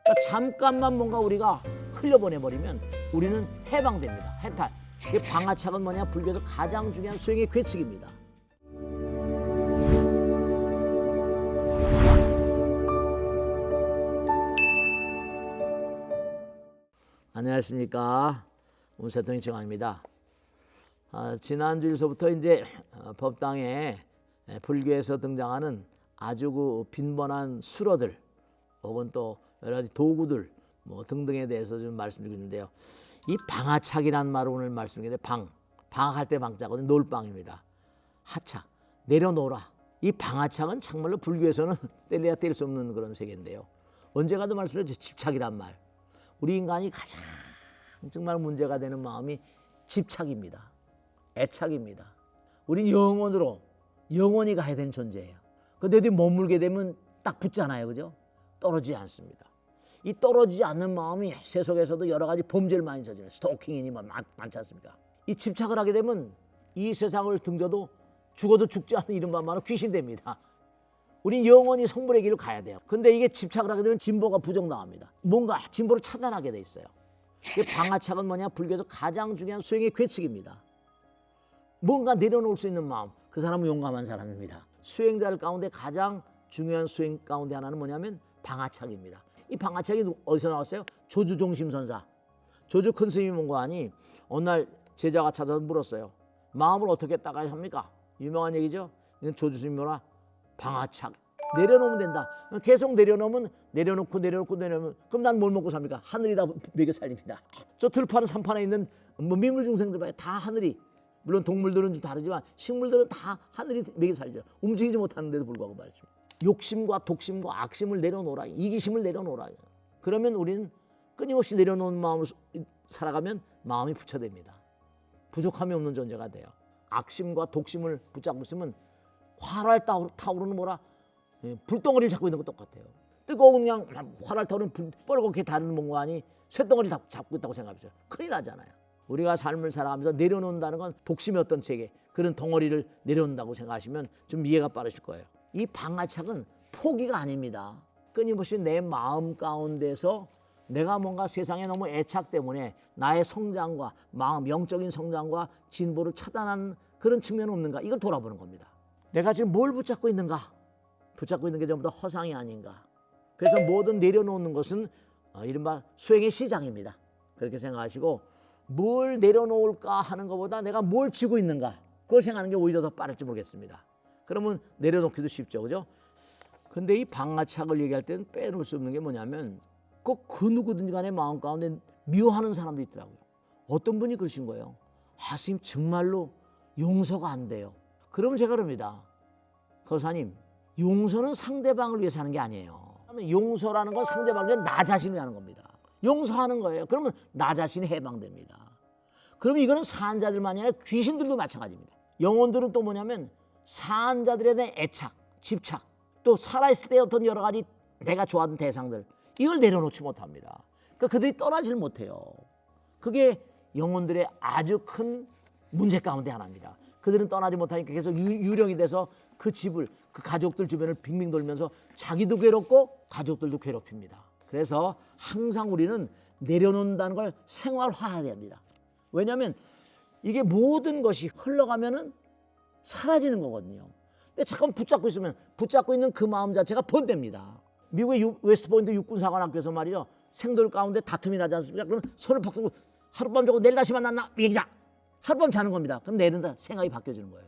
그러니까 잠깐만 뭔가 우리가 흘려보내버리면 우리는 해방됩니다. 해탈. 이 방아착은 뭐냐? 불교에서 가장 중요한 수행의 괴칙입니다. 안녕하십니까. 운세통의 정황입니다. 지난주일서부터 이제 법당에 불교에서 등장하는 아주 그 빈번한 수로들 혹은 또 여러 가지 도구들 뭐 등등에 대해서 좀 말씀드리고 있는데요. 이 방아착이라는 말을 오늘 말씀드리는데 방학할 때 방자거든요. 놀방입니다. 하착, 내려놓으라. 이 방아착은 정말로 불교에서는 뗄래야 뗄 수 없는 그런 세계인데요. 언제 가도 말씀드렸죠. 집착이란 말. 우리 인간이 가장 정말 문제가 되는 마음이 집착입니다. 애착입니다. 우린 영원히 가야 되는 존재예요. 근데 어디 머물게 되면 딱 붙잖아요. 그죠? 떨어지지 않습니다. 이 떨어지지 않는 마음이 세속에서도 여러 가지 범죄를 많이 저지르는 스토킹이니 많지 않습니까? 이 집착을 하게 되면 이 세상을 등져도 죽어도 죽지 않는 이른바 말은 귀신 됩니다. 우린 영원히 성불의 길을 가야 돼요. 근데 이게 집착을 하게 되면 진보가 부정당합니다. 뭔가 진보를 차단하게 돼 있어요. 이 방아착은 뭐냐? 불교에서 가장 중요한 수행의 괴칙입니다. 뭔가 내려놓을 수 있는 마음. 그 사람은 용감한 사람입니다. 수행자들 가운데 가장 중요한 수행 가운데 하나는 뭐냐면 방아착입니다. 이 방아착이 어디서 나왔어요? 조주종심선사. 조주 큰 스님이 뭔가하니 어느 날 제자가 찾아서 물었어요. 마음을 어떻게 닦아야 합니까? 유명한 얘기죠. 이건 조주 스님이 뭐라? 방아착. 내려놓으면 된다. 계속 내려놓으면 내려놓고 그럼 난 뭘 먹고 삽니까? 하늘이 다 먹여 살립니다. 저 들판은 산판에 있는 뭐 미물 중생들 봐요. 다 하늘이. 물론 동물들은 좀 다르지만 식물들은 다 하늘이 먹여 살리죠. 움직이지 못하는데도 불구하고 말이죠. 욕심과 독심과 악심을 내려놓으라. 이기심을 내려놓으라. 그러면 우리는 끊임없이 내려놓은 마음을 살아가면 마음이 부처됩니다. 부족함이 없는 존재가 돼요. 악심과 독심을 붙잡고 있으면 활활 타오르는 뭐라 불덩어리를 잡고 있는 것 똑같아요. 뜨거운 그냥 활활 타오르는 뻘겋게 다른 몽관이 쇳덩어리를 잡고 있다고 생각하죠. 큰일 나잖아요. 우리가 삶을 살아가면서 내려놓는다는 건 독심의 어떤 세계, 그런 덩어리를 내려놓는다고 생각하시면 좀 이해가 빠르실 거예요. 이 방아착은 포기가 아닙니다. 끊임없이 내 마음 가운데서 내가 뭔가 세상에 너무 애착 때문에 나의 성장과 마음, 영적인 성장과 진보를 차단하는 그런 측면은 없는가? 이걸 돌아보는 겁니다. 내가 지금 뭘 붙잡고 있는가? 붙잡고 있는 게 전부 다 허상이 아닌가? 그래서 뭐든 내려놓는 것은 이른바 수행의 시작입니다. 그렇게 생각하시고 뭘 내려놓을까 하는 것보다 내가 뭘 쥐고 있는가? 그걸 생각하는 게 오히려 더 빠를지 모르겠습니다. 그러면 내려놓기도 쉽죠. 그죠? 근데 이 방아착을 얘기할 때는 빼놓을 수 없는 게 뭐냐면 꼭 그 누구든지 간에 마음 가운데 미워하는 사람도 있더라고요. 어떤 분이 그러신 거예요. 스님 정말로 용서가 안 돼요. 그러면 제가 그럽니다. 거사님, 용서는 상대방을 위해서 하는 게 아니에요. 용서라는 건 상대방을 위해 나 자신을 하는 겁니다. 용서하는 거예요. 그러면 나 자신이 해방됩니다. 그러면 이거는 사한 자들만이 아니라 귀신들도 마찬가지입니다. 영혼들은 또 뭐냐면 사한 자들에 대한 애착, 집착, 또 살아있을 때 어떤 여러 가지 내가 좋아하는 대상들, 이걸 내려놓지 못합니다. 그러니까 그들이 떠나질 못해요. 그게 영혼들의 아주 큰 문제 가운데 하나입니다. 그들은 떠나지 못하니까 계속 유령이 돼서 그 집을, 그 가족들 주변을 빙빙 돌면서 자기도 괴롭고 가족들도 괴롭힙니다. 그래서 항상 우리는 내려놓는다는 걸 생활화해야 됩니다. 왜냐하면 이게 모든 것이 흘러가면은 사라지는 거거든요. 근데 잠깐 붙잡고 있으면 붙잡고 있는 그 마음 자체가 번됩니다. 미국의 웨스트포인트 육군사관학교에서 말이죠. 생돌 가운데 다툼이 나지 않습니까? 그러면 손을 팍 들고 하룻밤 자고 내일 다시 만났나? 얘기자. 하룻밤 자는 겁니다. 그럼 내일은 생각이 바뀌어지는 거예요.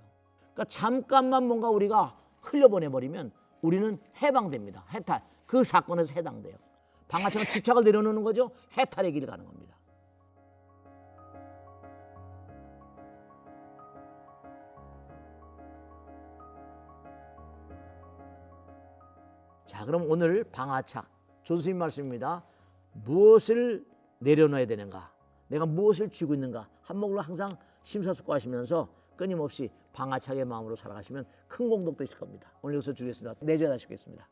그러니까 잠깐만 뭔가 우리가 흘려보내버리면 우리는 해방됩니다. 해탈. 그 사건에서 해당돼요. 방아처럼 집착을 내려놓는 거죠. 해탈의 길을 가는 겁니다. 자, 그럼 오늘 방아착 조수님 말씀입니다. 무엇을 내려놔야 되는가? 내가 무엇을 쥐고 있는가? 한목으로 항상 심사숙고하시면서 끊임없이 방아착의 마음으로 살아가시면 큰 공덕 되실 겁니다. 오늘 여기서 주겠습니다. 내일 다시 뵙겠습니다.